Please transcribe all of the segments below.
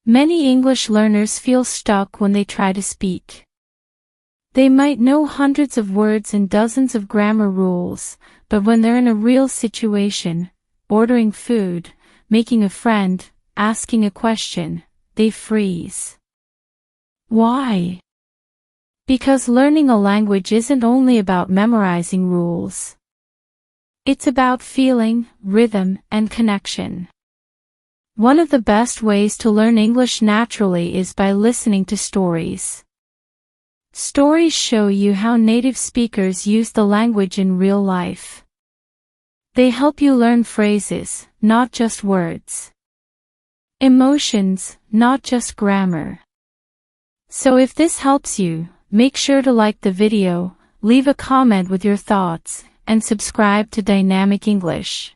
Many English learners feel stuck when they try to speak. They might know hundreds of words and dozens of grammar rules, but when they're in a real situation, ordering food, making a friend, asking a question, they freeze. Why? Because learning a language isn't only about memorizing rules. It's about feeling, rhythm, and connection. One of the best ways to learn English naturally is by listening to stories. Stories show you how native speakers use the language in real life. They help you learn phrases, not just words. Emotions, not just grammar. So if this helps you, make sure to like the video, leave a comment with your thoughts, and subscribe to Dynamic English.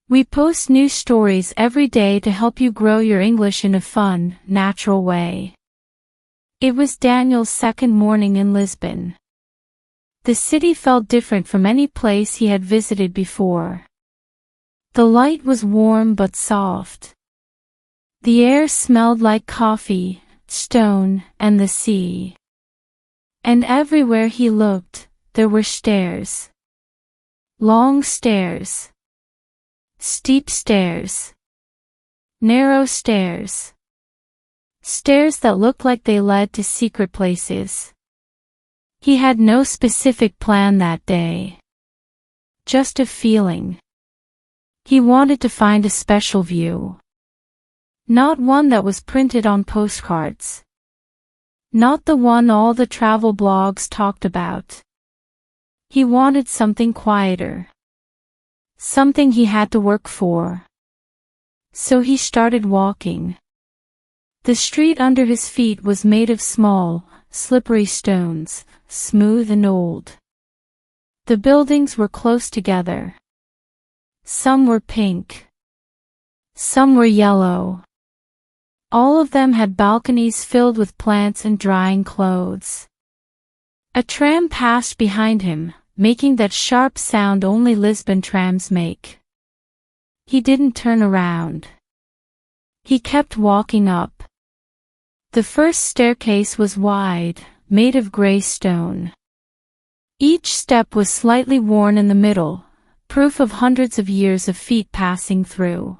We post new stories every day to help you grow your English in a fun, natural way. It was Daniel's second morning in Lisbon. The city felt different from any place he had visited before. The light was warm but soft. The air smelled like coffee, stone, and the sea. And everywhere he looked, there were stairs. Long stairs. Steep stairs. Narrow stairs. Stairs that looked like they led to secret places. He had no specific plan that day. Just a feeling. He wanted to find a special view. Not one that was printed on postcards. Not the one all the travel blogs talked about. He wanted something quieter. Something he had to work for. So he started walking. The street under his feet was made of small, slippery stones, smooth and old. The buildings were close together. Some were pink. Some were yellow. All of them had balconies filled with plants and drying clothes. A tram passed behind him, making that sharp sound only Lisbon trams make. He didn't turn around. He kept walking up. The first staircase was wide, made of gray stone. Each step was slightly worn in the middle, proof of hundreds of years of feet passing through.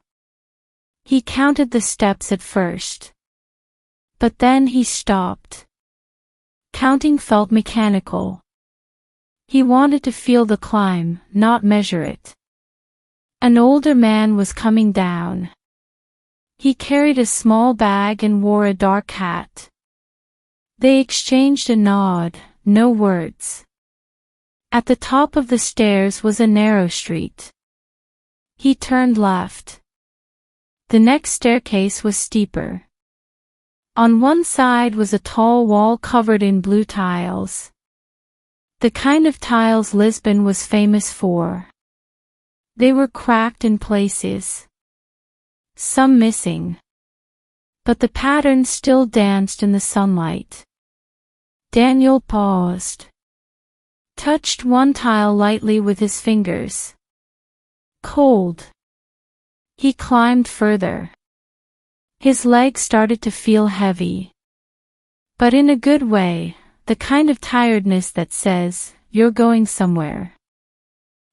He counted the steps at first. But then he stopped. Counting felt mechanical. He wanted to feel the climb, not measure it. An older man was coming down. He carried a small bag and wore a dark hat. They exchanged a nod, no words. At the top of the stairs was a narrow street. He turned left. The next staircase was steeper. On one side was a tall wall covered in blue tiles. The kind of tiles Lisbon was famous for. They were cracked in places. Some missing. But the pattern still danced in the sunlight. Daniel paused. Touched one tile lightly with his fingers. Cold. He climbed further. His legs started to feel heavy. But in a good way, the kind of tiredness that says, "You're going somewhere."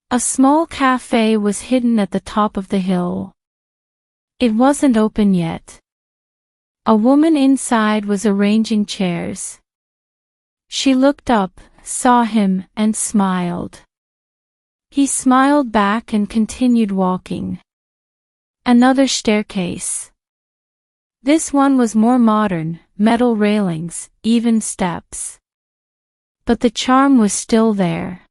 A small cafe was hidden at the top of the hill. It wasn't open yet. A woman inside was arranging chairs. She looked up, saw him, and smiled. He smiled back and continued walking. Another staircase. This one was more modern, metal railings, even steps. But the charm was still there.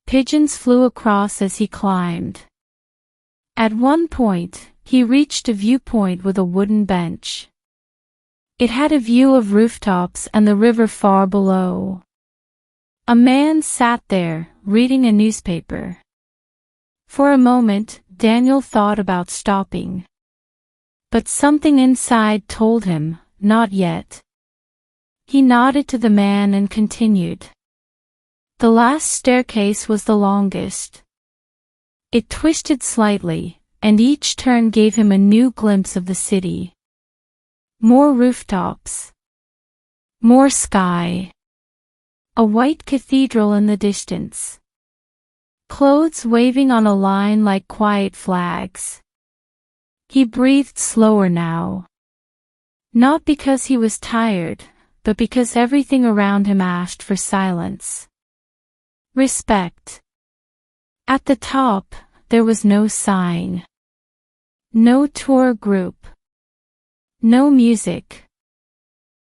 Pigeons flew across as he climbed. At one point, he reached a viewpoint with a wooden bench. It had a view of rooftops and the river far below. A man sat there, reading a newspaper. For a moment, Daniel thought about stopping. But something inside told him, not yet. He nodded to the man and continued. The last staircase was the longest. It twisted slightly, and each turn gave him a new glimpse of the city. More rooftops. More sky. A white cathedral in the distance. Clothes waving on a line like quiet flags. He breathed slower now. Not because he was tired, but because everything around him asked for silence. Respect. At the top, there was no sign. No tour group. No music.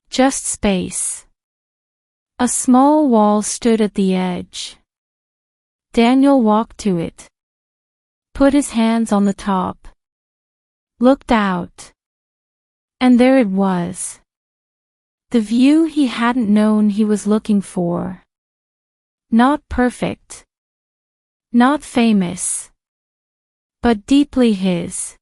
Just space. A small wall stood at the edge. Daniel walked to it. Put his hands on the top. Looked out. And there it was. The view he hadn't known he was looking for. Not perfect. Not famous. But deeply his.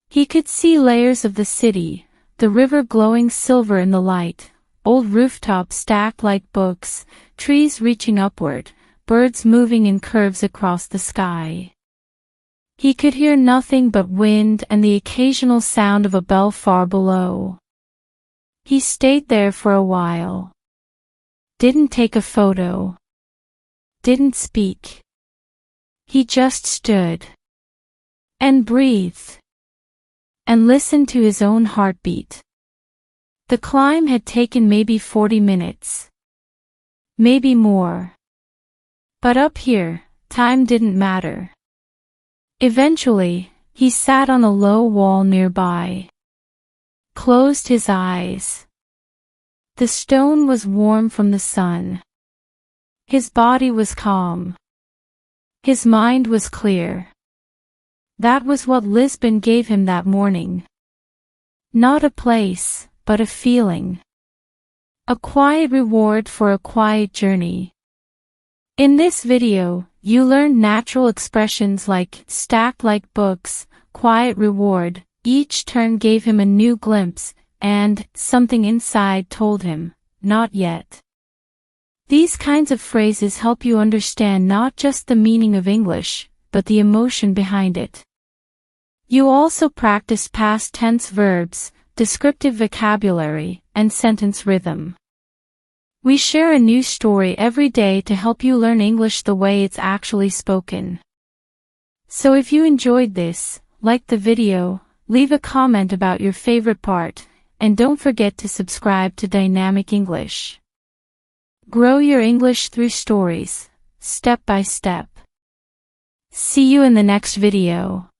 He could see layers of the city, the river glowing silver in the light, old rooftops stacked like books, trees reaching upward, birds moving in curves across the sky. He could hear nothing but wind and the occasional sound of a bell far below. He stayed there for a while. Didn't take a photo. Didn't speak. He just stood. And breathed. And listened to his own heartbeat. The climb had taken maybe 40 minutes. Maybe more. But up here, time didn't matter. Eventually, he sat on a low wall nearby. Closed his eyes. The stone was warm from the sun. His body was calm. His mind was clear. That was what Lisbon gave him that morning. Not a place, but a feeling. A quiet reward for a quiet journey. In this video, you learned natural expressions like stacked like books, quiet reward, each turn gave him a new glimpse, and something inside told him, not yet. These kinds of phrases help you understand not just the meaning of English, but the emotion behind it. You also practice past tense verbs, descriptive vocabulary, and sentence rhythm. We share a new story every day to help you learn English the way it's actually spoken. So if you enjoyed this, like the video, leave a comment about your favorite part, and don't forget to subscribe to Dynamic English. Grow your English through stories, step by step. See you in the next video.